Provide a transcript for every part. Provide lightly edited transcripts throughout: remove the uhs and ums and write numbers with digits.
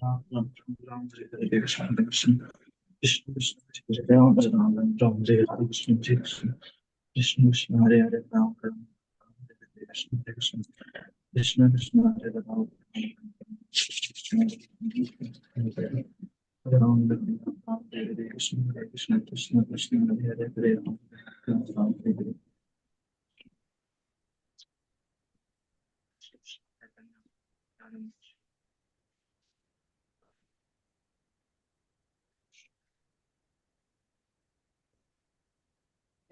राम राम राम जय हरे कृष्ण हरे कृष्ण कृष्ण कृष्ण हरे राम हरे राम राम राम जय हरे कृष्ण कृष्ण कृष्ण हरे हरे राम राम राम हरे कृष्ण हरे कृष्ण कृष्ण कृष्ण हरे राम कृष्ण हरे राम राम हरे कृष्ण हरे कृष्ण कृष्ण कृष्ण हरे हरे हरे राम राम राम हरे हरे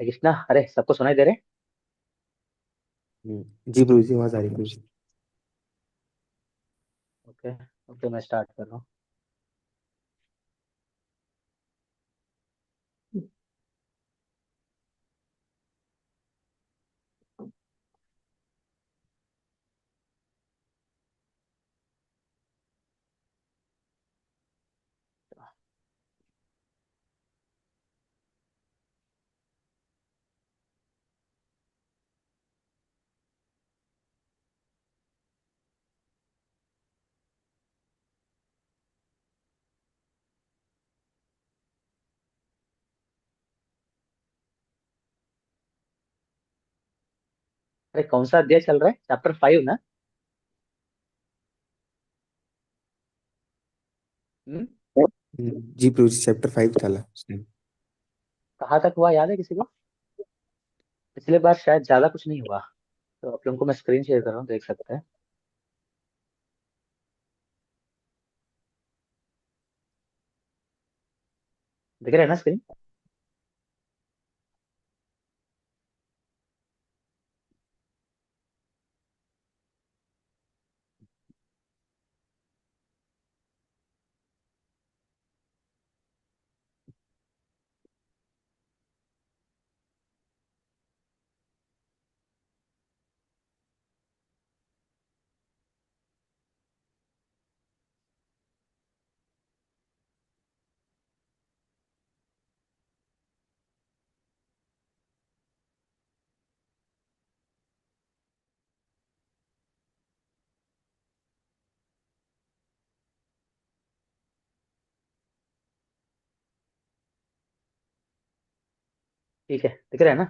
हरे कृष्णा। अरे सबको सुनाई दे रहे? जी प्रभु जी, आवाज आ रही है प्रभु जी। ओके ओके, मैं स्टार्ट कर रहा हूँ। अरे कौन सा अध्याय चल रहा है? चैप्टर 5 ना? हम्म। जी प्रभु जी, चैप्टर 5 डाला उसने। कहाँ तक हुआ याद है किसी को? पिछले बार शायद ज्यादा कुछ नहीं हुआ। तो आप लोगों को मैं स्क्रीन शेयर कर रहा हूँ, देख सकते हैं। दिख रहा है ना स्क्रीन? ठीक है, दिख रहा है ना?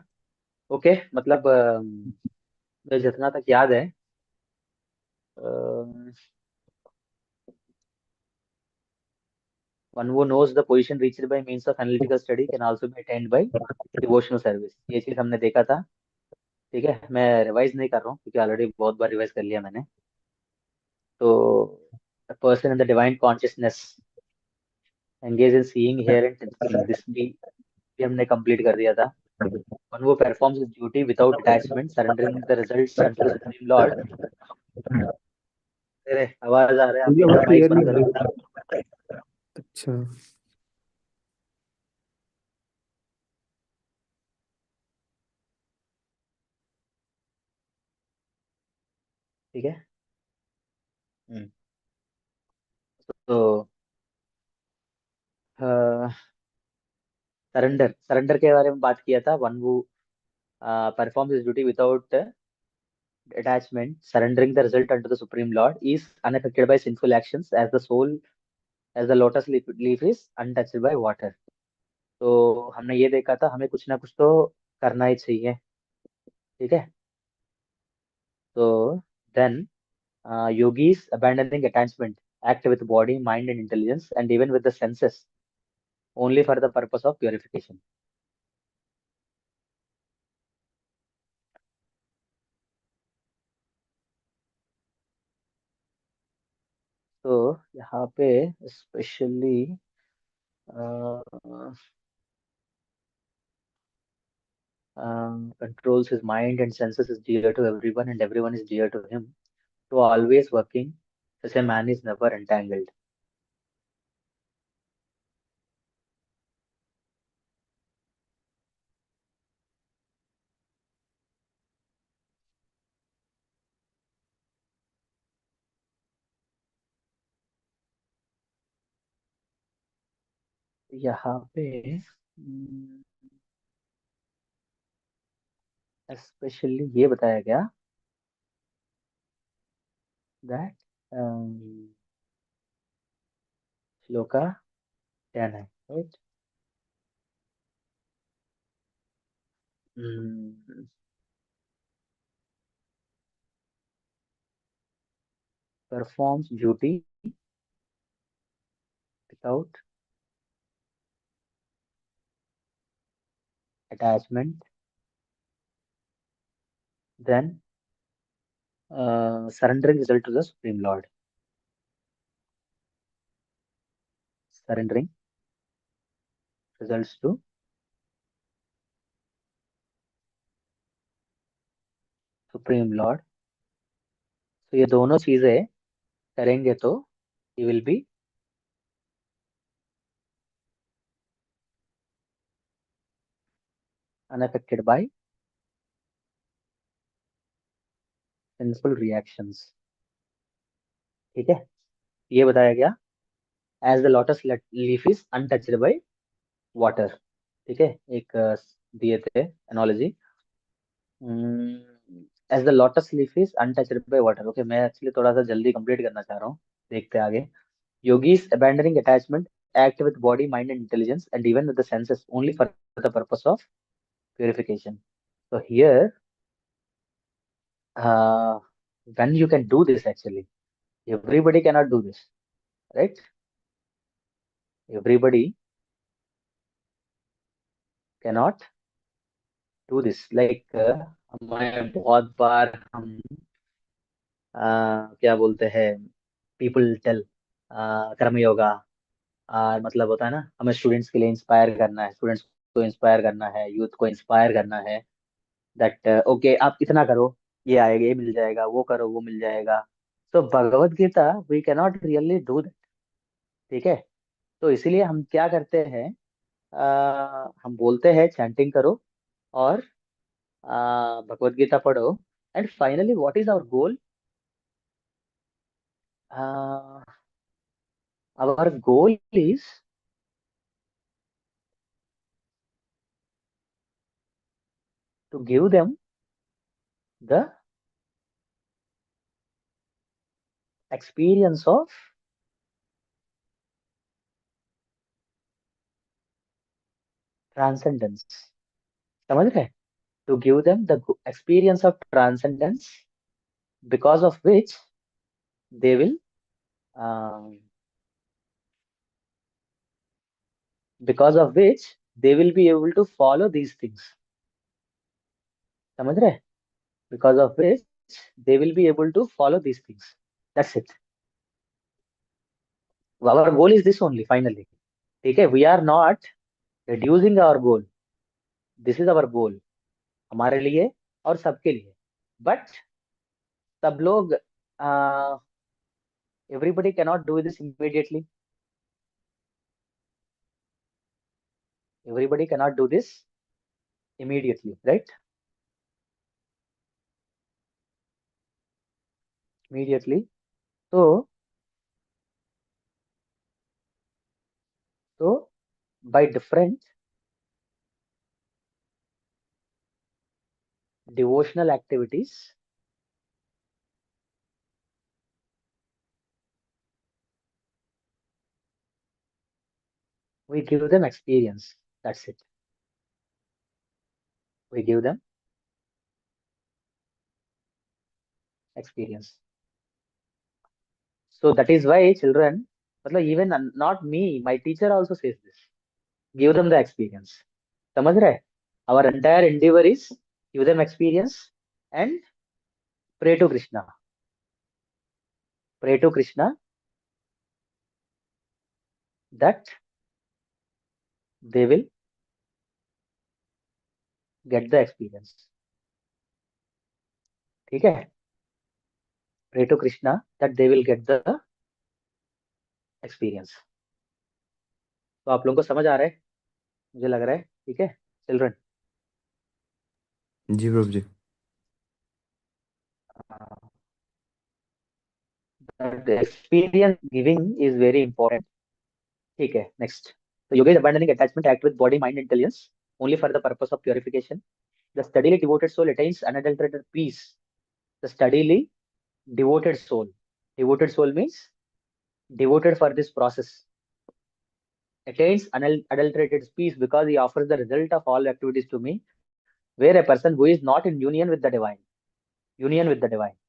ओके, मतलब मुझे जितना तक याद है, one who knows the position reached by means of analytical study can also be attained by devotional service। ये चीज हमने देखा था। ठीक है, मैं रिवाइज नहीं कर रहा हूँ क्योंकि ऑलरेडी बहुत बार रिवाइज कर लिया मैंने। तो a person in the divine consciousness engage in seeing, hear and sensing, this भी हमने कंप्लीट कर दिया था। One who performs his duty without detachment, surrendering the results unto the supreme lord। अरे आवाज आ रहा है, आप मुझे लोग आवाज का माइक क्लियर बंद नहीं आ करो। रही। अच्छा। ठीक है। तो सरेंडर सरेंडर के बारे में बात किया था। वन वो performs his duty without attachment, surrendering the result unto the supreme lord, is unaffected by sinful actions as the soul, as the lotus leaf is untouched by water। तो हमने ये देखा था, हमें कुछ ना कुछ तो करना ही चाहिए। ठीक है। तो then yogis abandoning attachment act with body, mind and intelligence and even with the senses only for the purpose of purification। तो यहाँ पे specially controls his mind and senses is dear to everyone and everyone is dear to him, to always working, such a man is never entangled। यहाँ पे specially ये बताया गया that shloka 10 है, right? Performs duty without attachment, then surrendering result to the Supreme Lord. Surrendering results to Supreme Lord. तो ये दोनों चीजें करेंगे तो he will be unaffected by sinful reactions. ठीक है, ये बताया गया as the lotus leaf is untouched by water. ठीक है, एक दिए थे analogy, as the lotus leaf is untouched by water. Okay, मैं एक्चुअली थोड़ा सा जल्दी कंप्लीट करना चाह रहा हूँ, देखते हैं आगे. Yogis abandoning attachment act with body, mind, and intelligence, and even with the senses only for the purpose of purification. So here, uh, when you can do this, actually, everybody cannot do this, right? Everybody cannot do this. Like हमें बहुत बार हम क्या बोलते हैं, people tell कर्म योगा, मतलब होता है ना, हमें स्टूडेंट्स के लिए इंस्पायर करना है, स्टूडेंट्स को इंस्पायर करना है, यूथ को इंस्पायर करना है, दैट ओके आप इतना करो, ये आएगा, ये मिल जाएगा, वो करो, वो मिल जाएगा. तो Bhagavad Gita we cannot really do that. ठीक है, तो इसीलिए हम क्या करते हैं, हम बोलते हैं चैंटिंग करो और भगवत गीता पढ़ो. And finally what is our goal? Our goal is to give them the experience of transcendence. समझ रहे? To give them the experience of transcendence, because of which they will um, be able to follow these things. समझ रहे? Because of which they will be able to follow these things. That's it. Our goal is this only, finally. ठीक है, we are not reducing our goal. This is our goal, हमारे लिए और सबके लिए. But सब लोग everybody cannot do this immediately. Everybody cannot do this immediately, right? Immediately. So by different devotional activities, we give them experience. That's it. We give them experience. So that is why children, even not me, my teacher also says this. Give them the experience. समझ रहे? Our entire endeavor is give them experience and pray to Krishna. Pray to Krishna that they will get the experience. ठीक है? Pray to Krishna that they will get the experience. तो आप लोगों को समझ आ रहा है, मुझे लग रहा है. ठीक है चिल्ड्रन? जी Prabhu ji. The experience giving is very important. ठीक है, next. So yoga is abandoning attachment, act with body, mind, intelligence only for the purpose of purification. The steadily devoted soul attains unadulterated peace. The steadily devoted soul. Devoted soul means devoted for this process. Attains unadulterated peace because he offers the result of all activities to me, where a person who is not in union with the divine,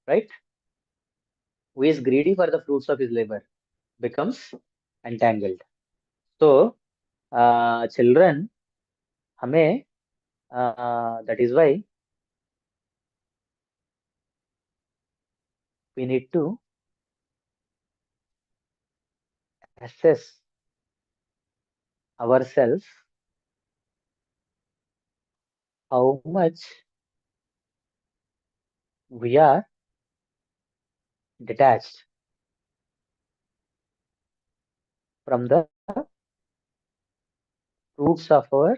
right? Who is greedy for the fruits of his labor becomes entangled. So, children, हमें that is why we need to assess ourselves how much we are detached from the fruits of our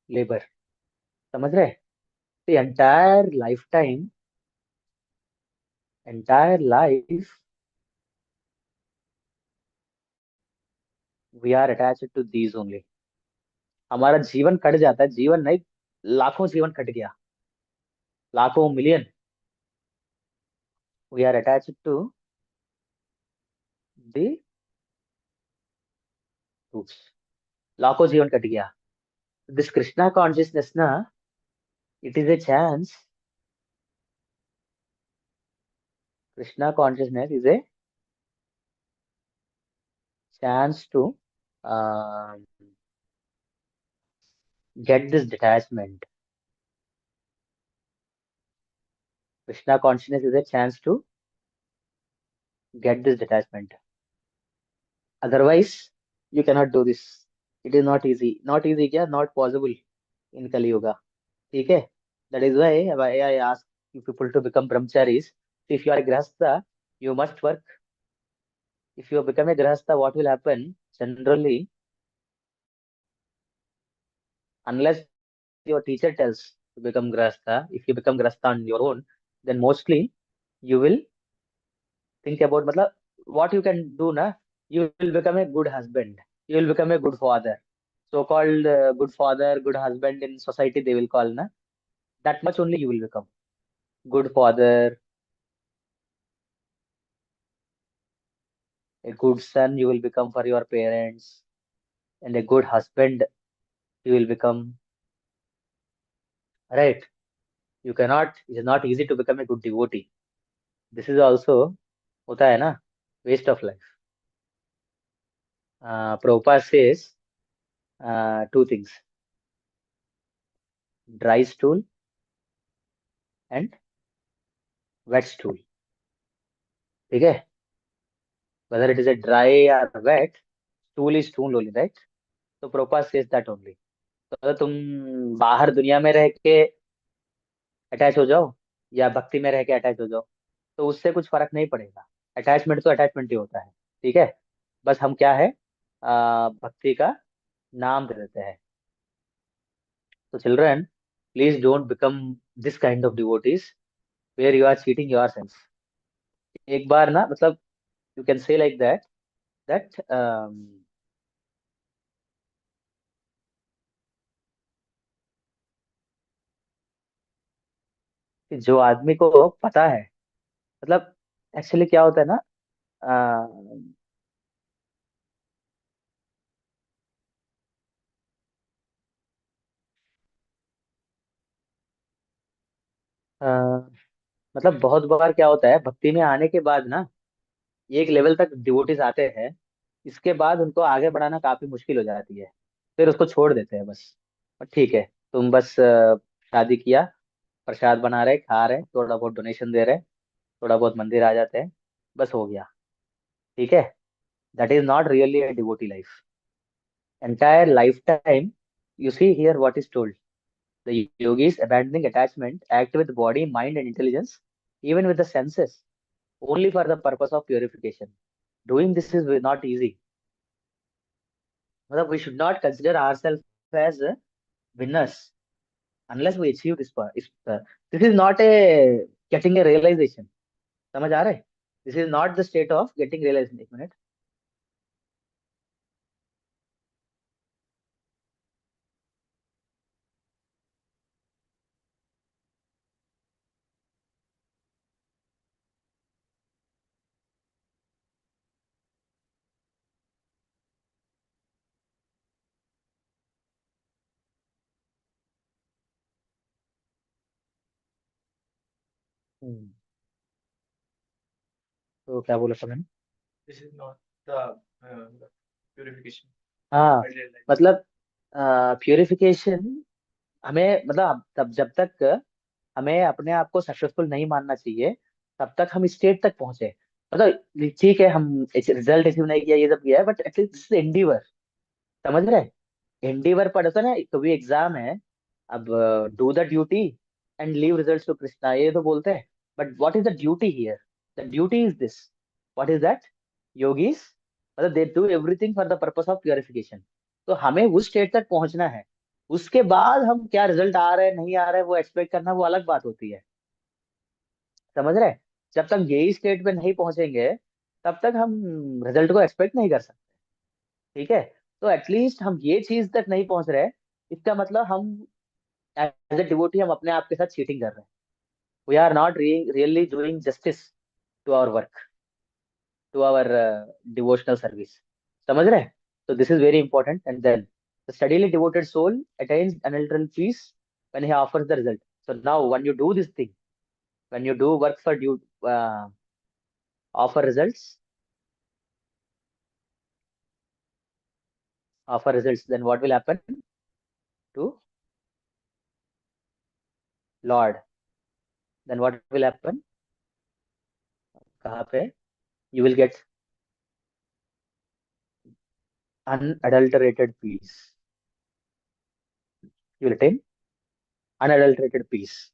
labor. समझ रहे? The entire life, we are attached to these only. हमारा जीवन cut जाता है, जीवन नहीं, लाखों जीवन कट गया, लाखों million. We are attached to the fruits. लाखों जीवन कट गया. This Krishna consciousness na, it is a chance. Krishna consciousness is a chance to get this detachment. Krishna consciousness is a chance to get this detachment. Otherwise, you cannot do this. It is not easy. Not easy, kya? Not possible in Kali Yuga. ठीक है? That is why I ask you people to become brahmacharis. If you are a grahastha, you must work. If you become a grahastha, what will happen? Generally, unless your teacher tells to become grahastha, if you become grahastha on your own, then mostly you will think about matlab, what you can do na. You will become a good husband. You will become a good father. So-called good father, good husband in society they will call na. That much only you will become. Good father, a good son you will become for your parents, and a good husband you will become. Right? You cannot. It is not easy to become a good devotee. This is also होता है ना, waste of life. Prabhupada says two things: dry stool and wet stool. ठीक है? Whether it is a dry or wet, stool is stool only, right? So Prabhupada says that only. तो अगर तुम बाहर दुनिया में रह के अटैच हो जाओ या भक्ति में रह के अटैच हो जाओ, तो उससे कुछ फर्क नहीं पड़ेगा. अटैचमेंट तो अटैचमेंट ही होता है. ठीक है? बस हम क्या है, भक्ति का नाम दे देते हैं. तो children, please don't become this kind of devotees where you are cheating yourself. एक बार ना, मतलब you can say like that कि जो आदमी को पता है, मतलब एक्चुअली क्या होता है ना, अ, अ, मतलब बहुत बार क्या होता है, भक्ति में आने के बाद ना, एक लेवल तक डिवोटीज आते हैं, इसके बाद उनको आगे बढ़ाना काफी मुश्किल हो जाती है, फिर उसको छोड़ देते हैं बस. और ठीक है, तुम बस शादी किया, प्रसाद बना रहे, खा रहे, थोड़ा बहुत डोनेशन दे रहे, थोड़ा बहुत मंदिर आ जाते हैं, बस हो गया. ठीक है? That is not really a devotee life. Entire life time, you see here what is told. The yogis abandoning attachment act with body, mind, and intelligence, even with the senses, only for the purpose of purification. Doing this is not easy. मतलब we should not consider ourselves as winners unless we achieve this part. This is not a getting a realization. समझ आ रहा है? This is not the state of getting realization. एक minute. तो क्या बोला था मैंने? This is not the purification. हाँ, Ideal life. मतलब प्यूरिफिकेशन हमें, मतलब तब जब तक हमें अपने आप को सक्सेसफुल नहीं मानना चाहिए, तब तक हम स्टेट तक पहुंचे। मतलब ठीक है, हम रिजल्ट अचीव नहीं किया, ये सब किया है, बट एटलीस्ट एंडीवर, समझ रहे? एंडीवर पढ़ता ना, कभी एग्जाम है, अब do the duty and leave results to Krishna, ये तो बोलते हैं, but what is the duty here? The duty is this, what is that? Yogis, मतलब they do everything for the purpose of purification. तो हमें उस स्टेट तक पहुंचना है, उसके बाद हम क्या रिजल्ट आ रहे हैं नहीं आ रहे हैं वो एक्सपेक्ट करना, वो अलग बात होती है, समझ रहे? जब तक यही स्टेट पे नहीं पहुंचेंगे, तब तक हम रिजल्ट को एक्सपेक्ट नहीं कर सकते। ठीक है, तो एटलीस्ट हम ये चीज तक नहीं पहुंच रहे, इसका मतलब हम एज ए डिवोटी हम अपने आप के साथ चीटिंग कर रहे हैं। We are not really doing justice to our work, to our devotional service, समझ रहे? तो this is very important. And then the steadily devoted soul attains unalterable peace when he offers the result. So now when you do this thing, when you do work for due, offer results, then what will happen to Lord? Then what will happen? कहाँ पे? You will get unadulterated peace. You will attain unadulterated peace.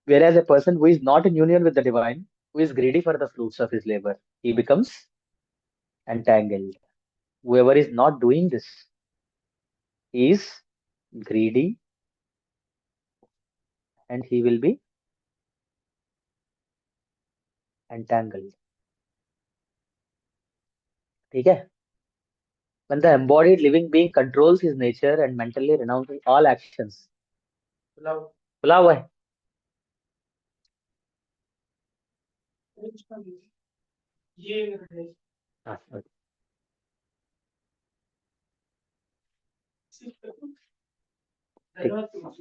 Whereas a person who is not in union with the divine, who is greedy for the fruits of his labor, he becomes entangled. Whoever is not doing this is greedy and he will be entangled. ठीक है? When the embodied living being controls his nature and mentally renounces all actions. खुला हुआ है? हाँ,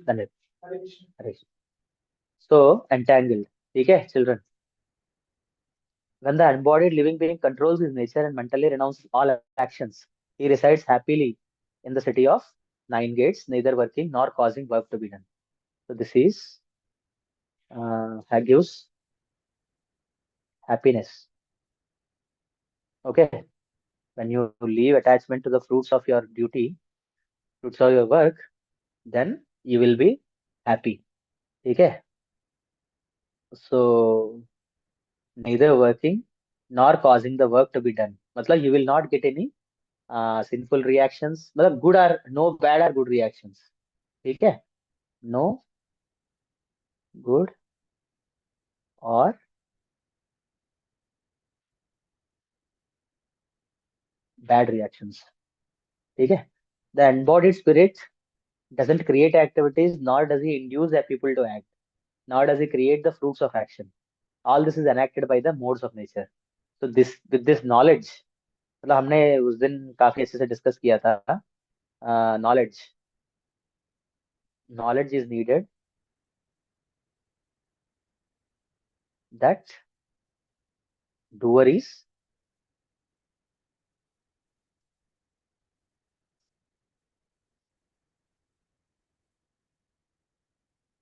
धन्यवाद। हरे So entangled. ठीक है children? When the embodied living being controls his nature and mentally renounces all actions, he resides happily in the city of nine gates, neither working nor causing work to be done. So this is gives happiness. Okay, when you leave attachment to the fruits of your duty, fruits of your work, then you will be happy. ठीक है? So neither working nor causing the work to be done. मतलब you will not get any sinful reactions, मतलब good or no bad or good reactions. ठीक है? No good or bad reactions. ठीक है? The embodied spirit doesn't create activities, nor does he induce a people to act, nor does he create the fruits of action. All this is enacted by the modes of nature. So this, with this knowledge, मतलब हमने उस दिन काफी अच्छे से discuss किया था, knowledge, knowledge is needed that doer is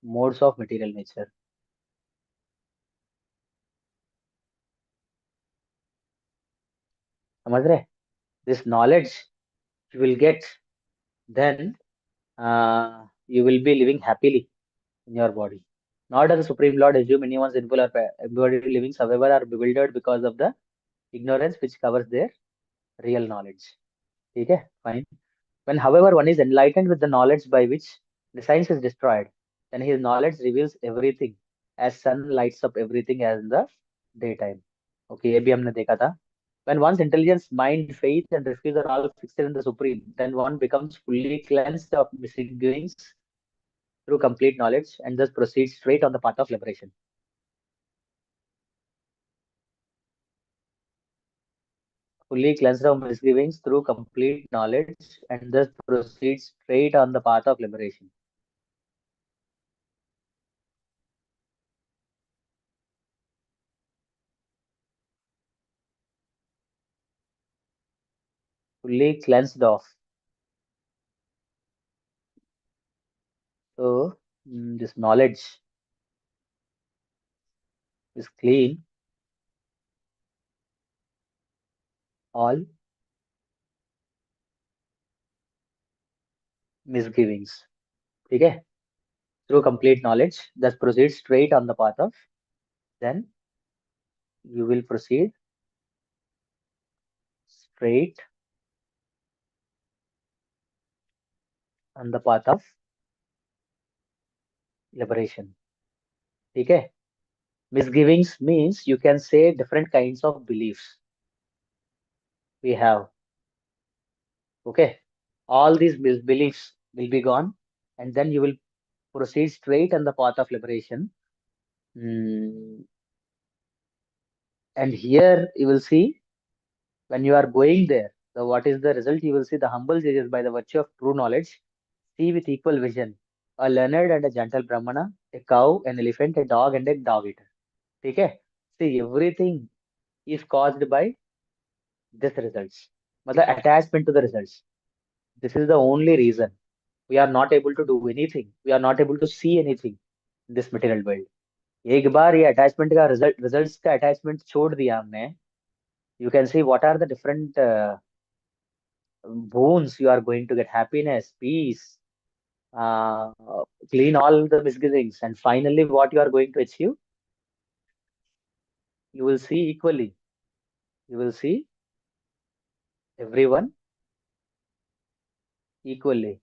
modes of material nature. समझ रहे? This knowledge you will get, then you will be living happily in your body. Nor does the Supreme Lord assume anyone's sinful or embodied livings, however, are bewildered because of the ignorance which covers their real knowledge. ठीक है? Fine. When, however, one is enlightened with the knowledge by which the science is destroyed, then his knowledge reveals everything as sun lights up everything as in the daytime. Okay, ये भी हमने देखा था. When one's intelligence, mind, faith, and refuse are all fixed in the Supreme, then one becomes fully cleansed of misgivings through complete knowledge and thus proceeds straight on the path of liberation. Fully cleansed of misgivings through complete knowledge and thus proceeds straight on the path of liberation. fully cleansed off. So this knowledge is clean all misgivings. ठीक है? Through complete knowledge, thus proceed straight on the path of, then you will proceed straight on the path of liberation. ठीक है? Misgivings means you can say different kinds of beliefs we have. Okay? All these beliefs will be gone, and then you will proceed straight on the path of liberation. Mm, and here you will see when you are going there, what is the result? You will see the humble sages by the virtue of true knowledge see with equal vision a learned and a gentle brahmana, a cow, an elephant, a dog, and a dog eater. Okay? See, everything is caused by this results. मतलब attachment to the results. This is the only reason we are not able to do anything. We are not able to see anything in this material world. एक बार ये attachment का results का attachment छोड़ दिया हमने, you can see what are the different boons you are going to get: happiness, peace, uh, clean all the misgivings, and finally what you are going to achieve, you will see equally. You will see everyone equally,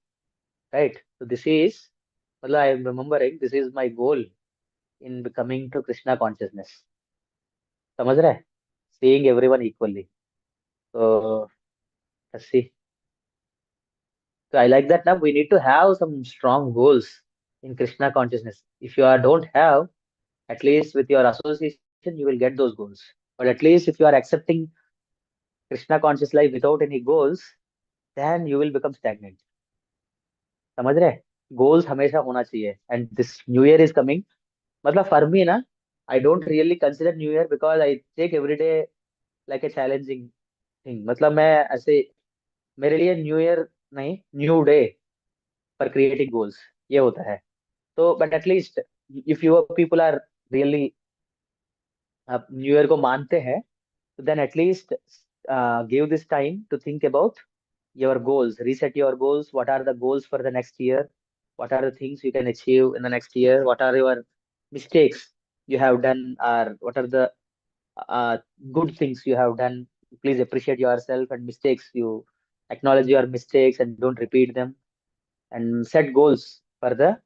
right? So this is, I am remembering, this is my goal in becoming to Krishna consciousness. समझ रहे? Seeing everyone equally. So let's see. So I like that. Now we need to have some strong goals in Krishna consciousness. If you don't have, at least with your association, you will get those goals. But at least if you are accepting Krishna conscious life without any goals, then you will become stagnant. समझ रहे? Goals हमेशा होना चाहिए. And this New Year is coming. मतलब for me ना, I don't really consider New Year because I take every day like a challenging thing. मतलब मैं ऐसे, मेरे लिए New Year नहीं, New Day for creating goals ये होता है. So but at least if your people are really New Year को मानते हैं, then at least give this time to think about your goals, reset your goals. What are the goals for the next year? What are the things you can achieve in the next year? What are your mistakes you have done, or what are the uh, good things you have done? Please appreciate yourself, and mistakes, you acknowledge your mistakes and don't repeat them, and set goals for the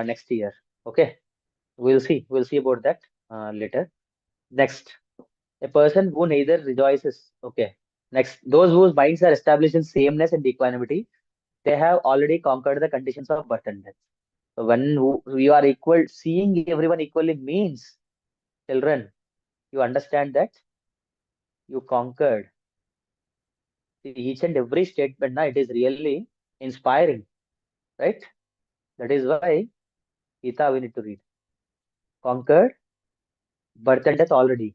next year. Okay, we'll see about that later. Next, a person who neither rejoices. Okay. Next, those whose minds are established in sameness and equanimity, they have already conquered the conditions of birth and death. So when you are equal, seeing everyone equally means, children, you understand that you conquered each and every statement. Now it is really inspiring, right? That is why Gita we need to read. Conquered birth and death already.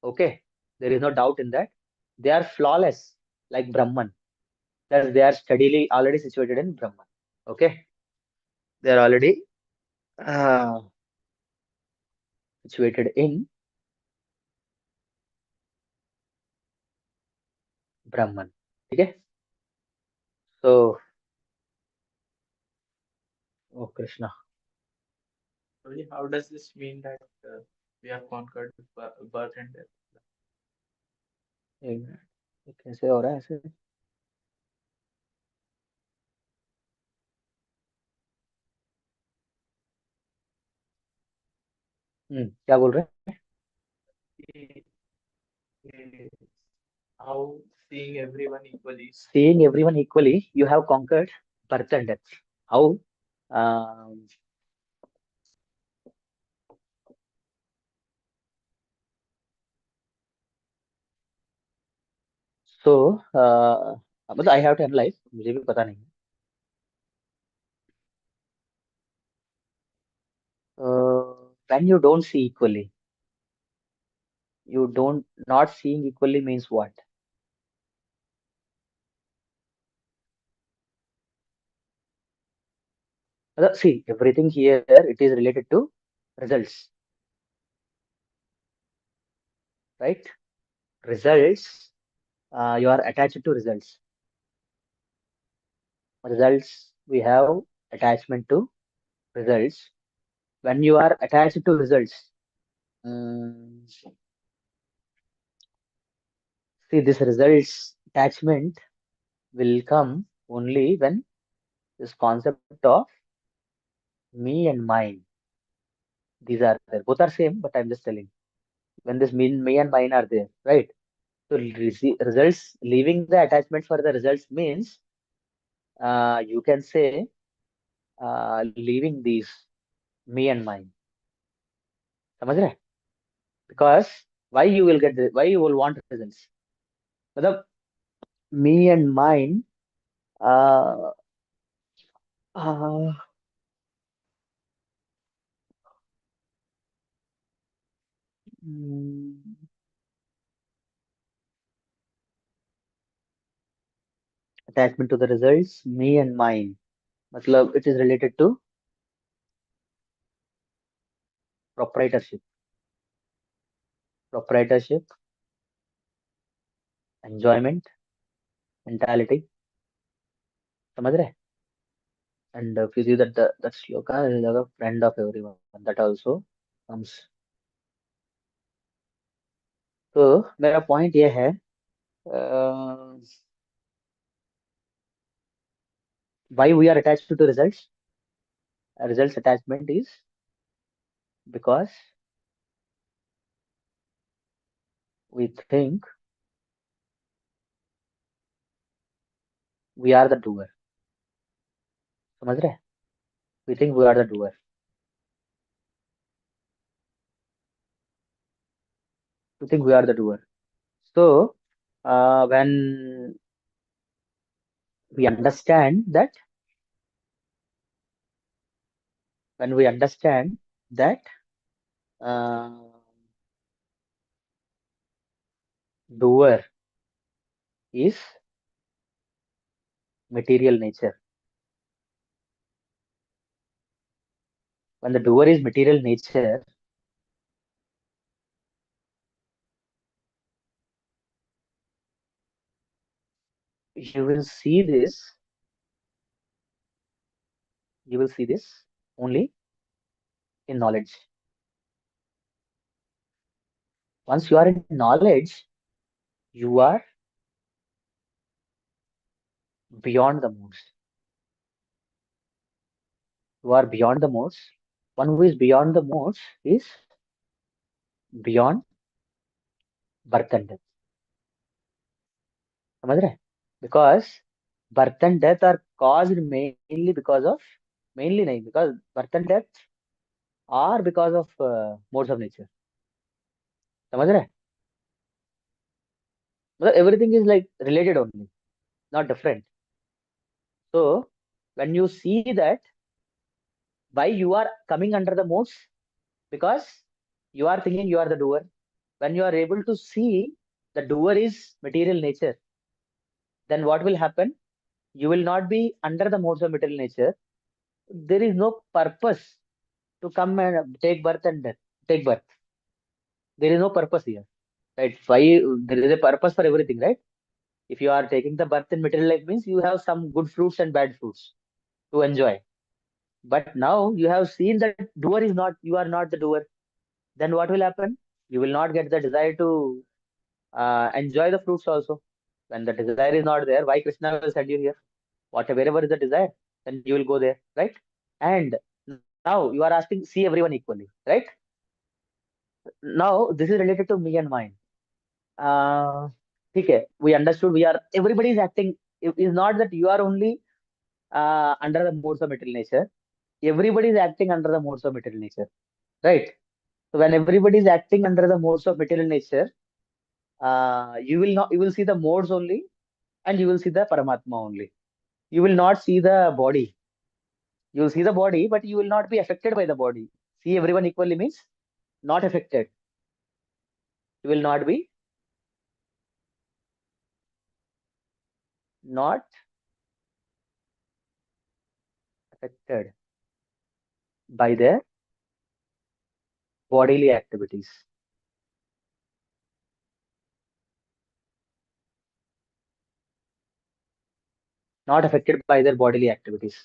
Okay. There is no doubt in that. They are flawless, like Brahman. Thus, they are steadily already situated in Brahman. Okay. They are already uh, situated in Brahman. Okay. So, oh Krishna. Sorry, how does this mean that we have conquered birth and death? एक minute, ये कैसे हो रहा है ऐसे? क्या बोल रहे हैं? How seeing everyone equally. Seeing everyone equally, you have conquered birth and death. How? Um, so, मतलब I have to analyze. मुझे भी पता नहीं. When you don't see equally, you don't not seeing equally means what? See, everything here, it is related to results, right? Results, you are attached to results. Results, we have attachment to results. When you are attached to results, mm, see, this results attachment will come only when this concept of me and mine, these are there. Both are same, but I'm just telling. When this me and mine are there, right? So results, leaving the attachment for the results means, you can say, leaving these me and mine. समझ रहे? Because why you will want results? मतलब me and mine, uh, uh, mm, attachment to the results, me and mine. मतलब it is related to proprietorship, proprietorship, enjoyment, mentality. समझ रहे? And if you see that that shloka is like a friend of everyone, that also comes. तो मेरा point ये है, uh, why we are attached to results. Results attachment is because we think we are the doer. समझ रहे? We think we are the doer. We think we are the doer. So when we understand that, when we understand that uh, doer is material nature. When the doer is material nature, you will see this, you will see this only in knowledge. Once you are in knowledge, you are beyond the modes. You are beyond the modes. One who is beyond the modes is beyond birth and death. समझ रहे? Because birth and death are caused mainly because of, mainly नहीं, because birth and death are because of modes of nature. समझ रहे? मतलब everything is like related only, not different. So when you see that, why you are coming under the modes, because you are thinking you are the doer. When you are able to see the doer is material nature, then what will happen? You will not be under the modes of material nature. There is no purpose to come and take birth and death, take birth. There is no purpose here, right? Why? There is a purpose for everything, right? If you are taking the birth in material life, means you have some good fruits and bad fruits to enjoy. But now you have seen that doer is not, you are not the doer. Then what will happen? You will not get the desire to enjoy the fruits also. When the desire is not there, why Krishna will send you here? Wherever is the desire, then you will go there, right? And now you are asking, see everyone equally, right? Now this is related to me and mine. Uh, okay, we understood, we are, everybody is acting. It is not that you are only under the modes of material nature. Everybody is acting under the modes of material nature, right? So when everybody is acting under the modes of material nature, you will not, you will see the modes only, and you will see the Paramatma only. You will not see the body. You will see the body, but you will not be affected by the body. See everyone equally means not affected. You will not be, not affected. by their bodily activities. Not affected by their bodily activities.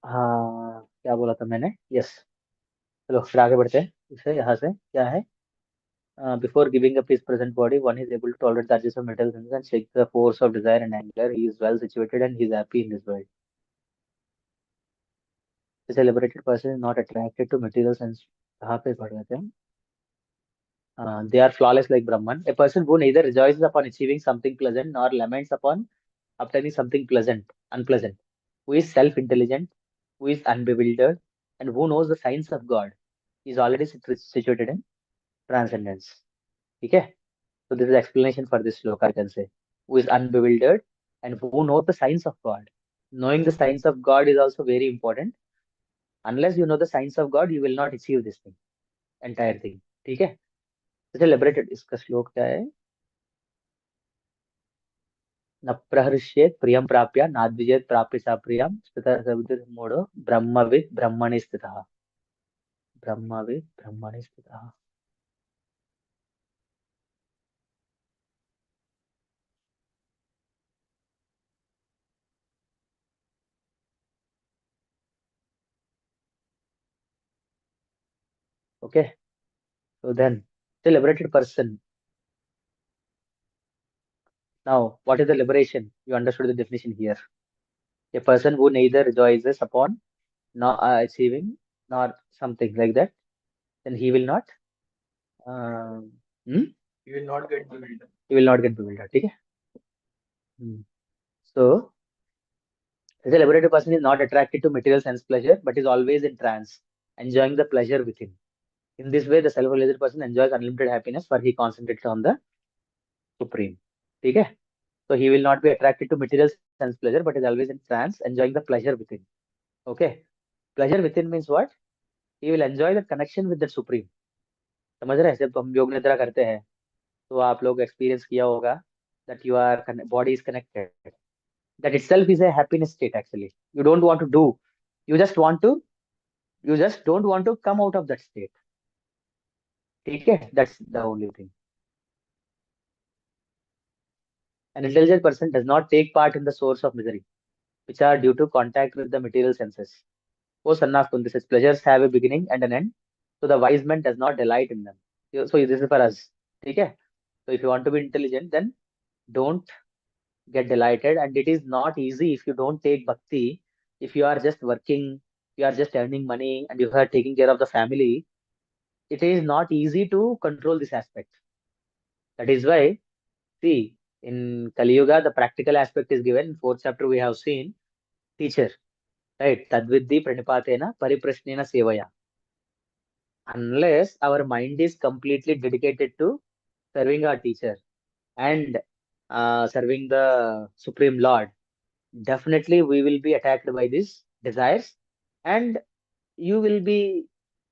हाँ, क्या बोला था मैंने? Yes, चलो फिर आगे बढ़ते हैं। इसे यहाँ से क्या है? Before giving up his present body, one is able to tolerate the urges of material senses and shake the force of desire and anger. He is well situated and he is happy in this world. This liberated person is not attracted to material sense. कहाँ पे पढ़ रहे थे हम? They are flawless like Brahman. A person who neither rejoices upon achieving something pleasant nor laments upon obtaining something unpleasant, who is self-intelligent, who is unbewildered, and who knows the signs of God, is already situated in transcendence. ठीक है? So this is explanation for this sloka, I can say. Who is unbewildered and who knows the signs of God. Knowing the signs of God is also very important. Unless you know the signs of God, you will not achieve this thing, entire thing. ठीक है? तो liberated इसका श्लोक क्या है? न प्रहृष्येत प्रियं प्राप्य नाद्विजेत प्राप्य सा प्रियं स्थितः सर्वबुद्धिर्मूढो ब्रह्मविद् ब्रह्मणि स्थितः. ब्रह्मविद् ब्रह्मणि स्थितः. Okay. So then, the liberated person. Now, what is the liberation? You understood the definition here. A person who neither rejoices upon nor achieving nor something like that, then he will not. Hmm? You will not get bewildered. He will not get bewildered. ठीक है? So, the liberated person is not attracted to material sense pleasure, but is always in trance, enjoying the pleasure within. In this way, the self-realized person enjoys unlimited happiness, for he concentrates on the supreme. ठीक है? So he will not be attracted to material sense pleasure, but is always in trance, enjoying the pleasure within. Okay? Pleasure within means what? He will enjoy the connection with the supreme. समझ रहे हैं? जब हम योग निद्रा करते हैं तो आप लोग एक्सपीरियंस किया होगा that your body is connected. That itself is a happiness state actually. You don't want to do. You just want to. You just don't want to come out of that state. ठीक है? That's the only thing. An intelligent person does not take part in the source of misery, which are due to contact with the material senses. O son of Kunti says, pleasures have a beginning and an end, so the wise man does not delight in them. So this is for us. ठीक है? So if you want to be intelligent, then don't get delighted. And it is not easy if you don't take bhakti. If you are just working, you are just earning money, and you are taking care of the family, it is not easy to control this aspect. That is why, see, in Kali Yuga, the practical aspect is given. In fourth chapter, we have seen teacher, right? Tadvidhi pranipatena pariprashnena sevaya. Unless our mind is completely dedicated to serving our teacher and serving the Supreme Lord, definitely we will be attacked by these desires and you will be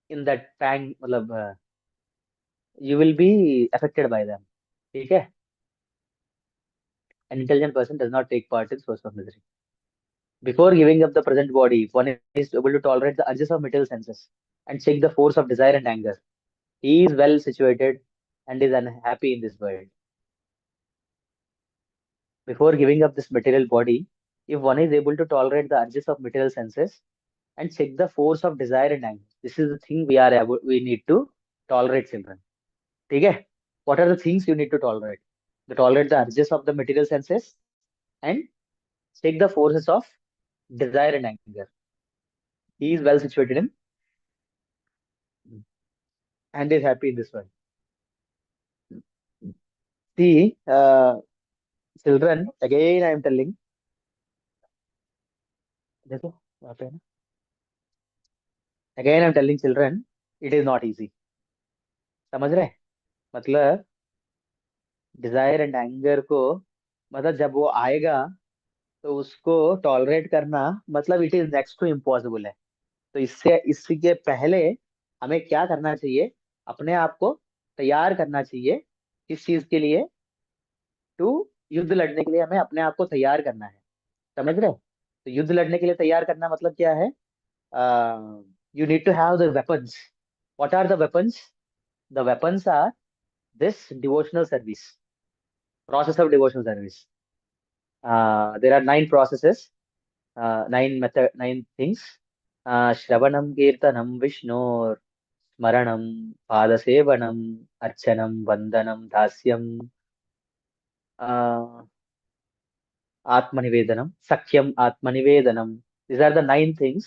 in that pang, you will be affected by them. ठीक है? An intelligent person does not take part in source of misery. Before giving up the present body, if one is able to tolerate the urges of material senses and check the force of desire and anger, he is well situated and is unhappy in this world. Before giving up this material body, if one is able to tolerate the urges of material senses and check the force of desire and anger, this is the thing we need to tolerate, children. ठीक है? What are the things you need to tolerate? To tolerate the urges of the material senses and check the forces of desire and anger. He is well situated in and is happy in this world. See, children, again I am telling, देखो वहाँ पे है ना, again I am telling children, it is not easy. समझ रहे? मतलब desire and anger को, मतलब जब वो आएगा तो उसको टॉलरेट करना, मतलब it is next to impossible है। तो इससे इसी के पहले हमें क्या करना चाहिए, अपने आप को तैयार करना चाहिए। किस चीज के लिए? टू, युद्ध लड़ने के लिए हमें अपने आप को तैयार करना है। समझ रहे हो? तो युद्ध लड़ने के लिए तैयार करना मतलब क्या है? You need to have the weapons. What are the weapons? The weapons are this devotional service, process of devotional service. There are 9 processes, 9 method, 9 things. श्रवणं कीर्तनं विष्णोर्, स्मरणं पादसेवनम्, अर्चनं वन्दनं दास्यम्, आत्मनिवेदनम, सख्यम, आत्मनिवेदनम। These are the 9 things.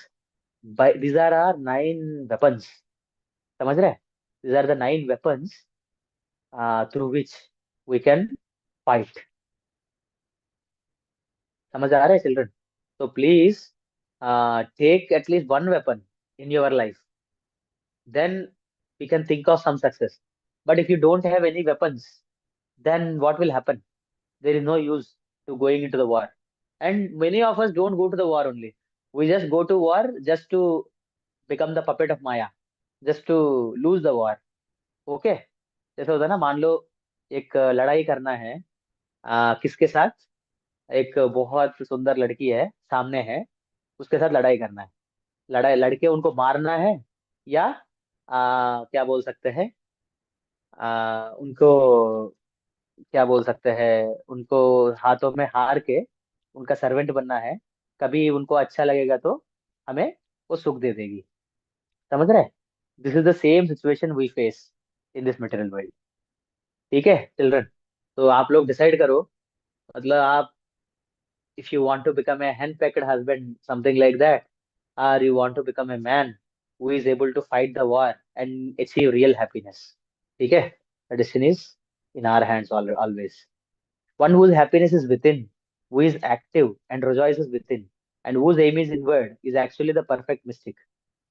By these are our 9 weapons. समझ रहे? These are the 9 weapons through which we can fight. समझ आ रहा है children? तो please take at least one weapon in your life. Then we can think of some success. But if you don't have any weapons, then what will happen? There is no use to going into the war. And many of us don't go to the war only. We just go to war just to become the puppet of Maya, just to lose the war. Okay? जैसे होता है ना, मान लो एक लड़ाई करना है, किसके साथ? एक बहुत सुंदर लड़की है सामने है, उसके साथ लड़ाई करना है। लड़ाई लड़के उनको मारना है, या क्या बोल सकते हैं, उनको क्या बोल सकते हैं, उनको हाथों में हार के उनका सर्वेंट बनना है। कभी उनको अच्छा लगेगा तो हमें वो सुख दे देगी। समझ रहे? This is the same situation we face in this material world. ठीक है चिल्ड्रन? तो आप लोग डिसाइड करो, मतलब आप, if you want to become a henpecked husband, something like that, or you want to become a man who is able to fight the war and achieve real happiness. ठीक है? The destiny is in our hands always. One whose happiness is within, who is active and rejoices within, and whose aim is inward, is actually the perfect mystic.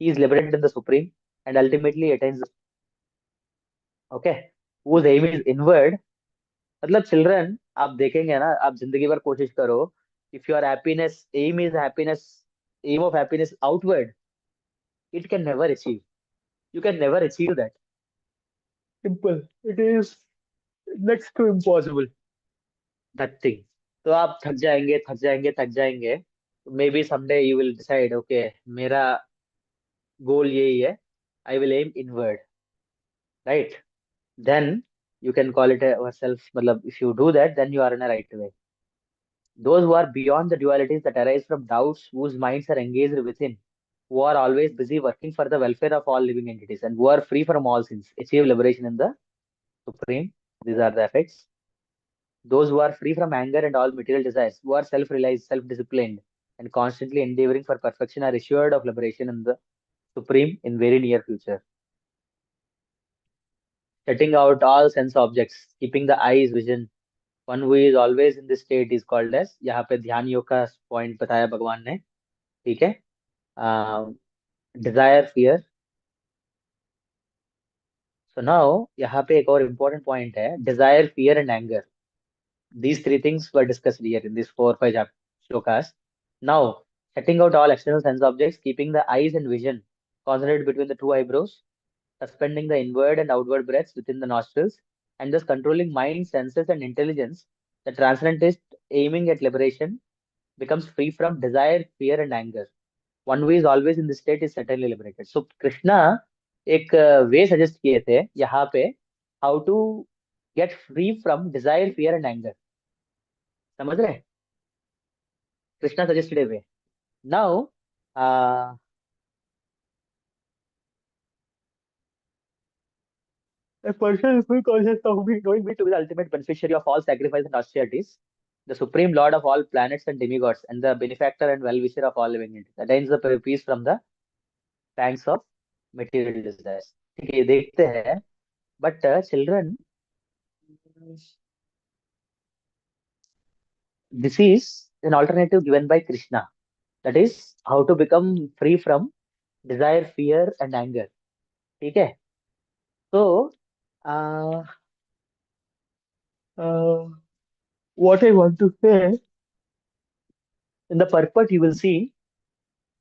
He is liberated in the supreme and ultimately attains the, okay, whose aim is inward, मतलब children आप देखेंगे ना, आप जिंदगी भर कोशिश करो, if your happiness aim is happiness, aim of happiness outward, it can never achieve, you can never achieve that. Simple. It is next to impossible. That thing. तो आप थक जाएंगे, थक जाएंगे, थक जाएंगे। May be someday you will decide, okay, मेरा गोल यही है, I will aim inward, right? Then you can call it a self, मतलब if you do that, then you are in a right way. Those who are beyond the dualities that arise from doubts, whose minds are engaged within, who are always busy working for the welfare of all living entities, and who are free from all sins, achieve liberation in the supreme. These are the effects. Those who are free from anger and all material desires, who are self-realized, self-disciplined, and constantly endeavoring for perfection, are assured of liberation in the supreme in very near future. Shutting out all sense objects, keeping the eyes vision, one who is always in this state is called as, यहाँ पे ध्यान योग का point बताया भगवान ने। ठीक है? Desire fear. सो नाउ यहाँ पे एक और इम्पोर्टेंट पॉइंट है, desire fear and anger. These three things were discussed here in these 4 or 5 shlokas. Now, setting out all external sense objects, keeping the eyes and vision concentrated between the 2 eyebrows, suspending the inward and outward breaths within the nostrils, and thus controlling mind, senses, and intelligence, the transcendentist aiming at liberation becomes free from desire, fear, and anger. One who is always in this state is certainly liberated. So, Krishna एक वे suggest किए थे यहाँ पे, how to get free from desire, fear and anger. समझ रहे? Krishna suggested a way. Now, a person is fully conscious of me, knowing me to be the ultimate beneficiary of all sacrifice and austerities, the supreme lord of all planets and demigods, and the benefactor and well-wisher of all living entities, attains the peace from the pangs of material desires. ठीक है, ये देखते हैं, but children, this is an alternative given by Krishna. That is how to become free from desire, fear, and anger. ठीक है? So, uh, uh, what I want to say in the purport, you will see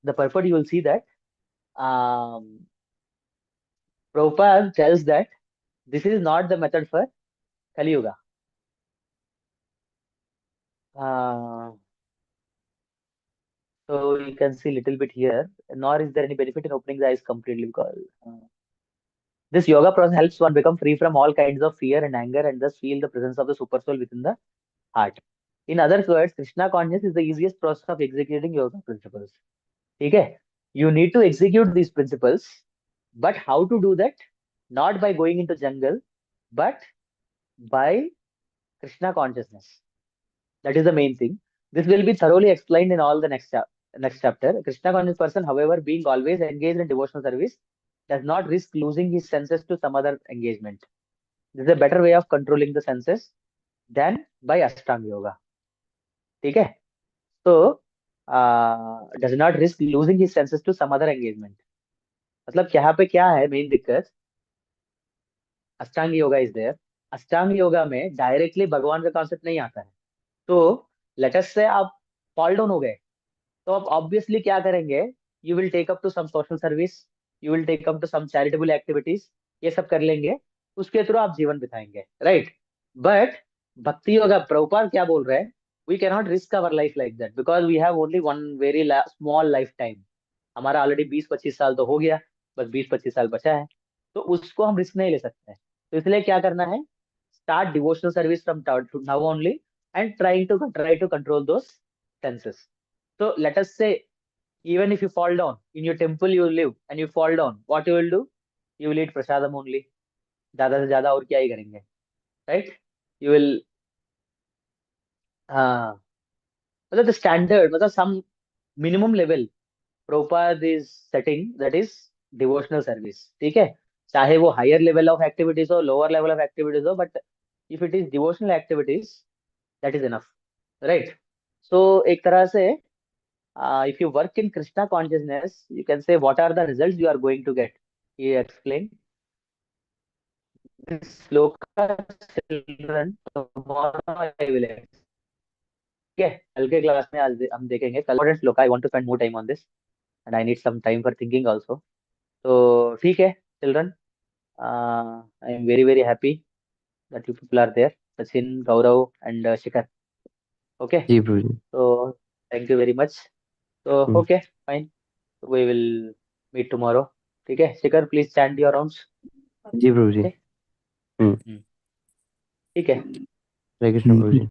that um, Prabhupada tells that this is not the method for Kali Yuga. Uh, so you can see a little bit here. Nor is there any benefit in opening the eyes completely because this yoga process helps one become free from all kinds of fear and anger and thus feel the presence of the super soul within the heart. In other words, Krishna consciousness is the easiest process of executing yoga principles. Okay? You need to execute these principles, but how to do that? Not by going into jungle, but by Krishna consciousness. That is the main thing. This will be thoroughly explained in all the next chapter. Krishna conscious person, however, being always engaged in devotional service, does not risk losing his senses to some other engagement. This is a better way of controlling the senses than by Ashtanga yoga. ठीक है? So, does not risk losing his senses to some other engagement. मतलब यहाँ पे क्या है main दिक्कत? अष्टांग yoga is there. अष्टांग योगा में directly भगवान का कॉन्सेप्ट नहीं आता है. तो लेटस से आप फॉल डाउन हो गए तो आप ऑब्वियसली क्या करेंगे? You will take up to some social service, you will take up to some charitable activities. ये सब कर लेंगे, उसके थ्रू आप जीवन बिताएंगे, राइट? बट भक्ति योगा प्रभुपाद क्या बोल रहे हैं? We can not risk our life like that because we have only one very small life time. हमारा ऑलरेडी 20-25 साल तो हो गया, बस 20-25 साल बचा है, तो उसको हम रिस्क नहीं ले सकते हैं. तो इसलिए क्या करना है? Start devotional service from now only and try to control those senses. So let us say, even if you fall down in your temple, you live and you fall down, what you will do? You will eat prasadam only. ज्यादा से ज्यादा और क्या ही करेंगे, right? You will हाँ, मतलब the standard, मतलब some minimum level Prabhupada is setting, that is devotional service. ठीक है? चाहे वो higher level of activities हो, lower level of activities हो, but if it is devotional activities, that is enough, right? So एक तरह से if you work in Krishna consciousness, you can say what are the results you are going to get. He explained this sloka children tomorrow I will explain. ठीक है, कल के class में आज हम देखेंगे कल important shloka. I want to spend more time on this and I need some time for thinking also. तो ठीक है children, I am very very happy that you people are there, Sachin, Gaurav and Shikhar. Okay, ji Prabhu ji. तो thank you very much. तो hmm. Okay fine, we will meet tomorrow. ठीक है Shikhar, please chant your rounds. Ji Prabhu ji. Okay, hmm. ठीक है. हरे कृष्ण प्रभु जी.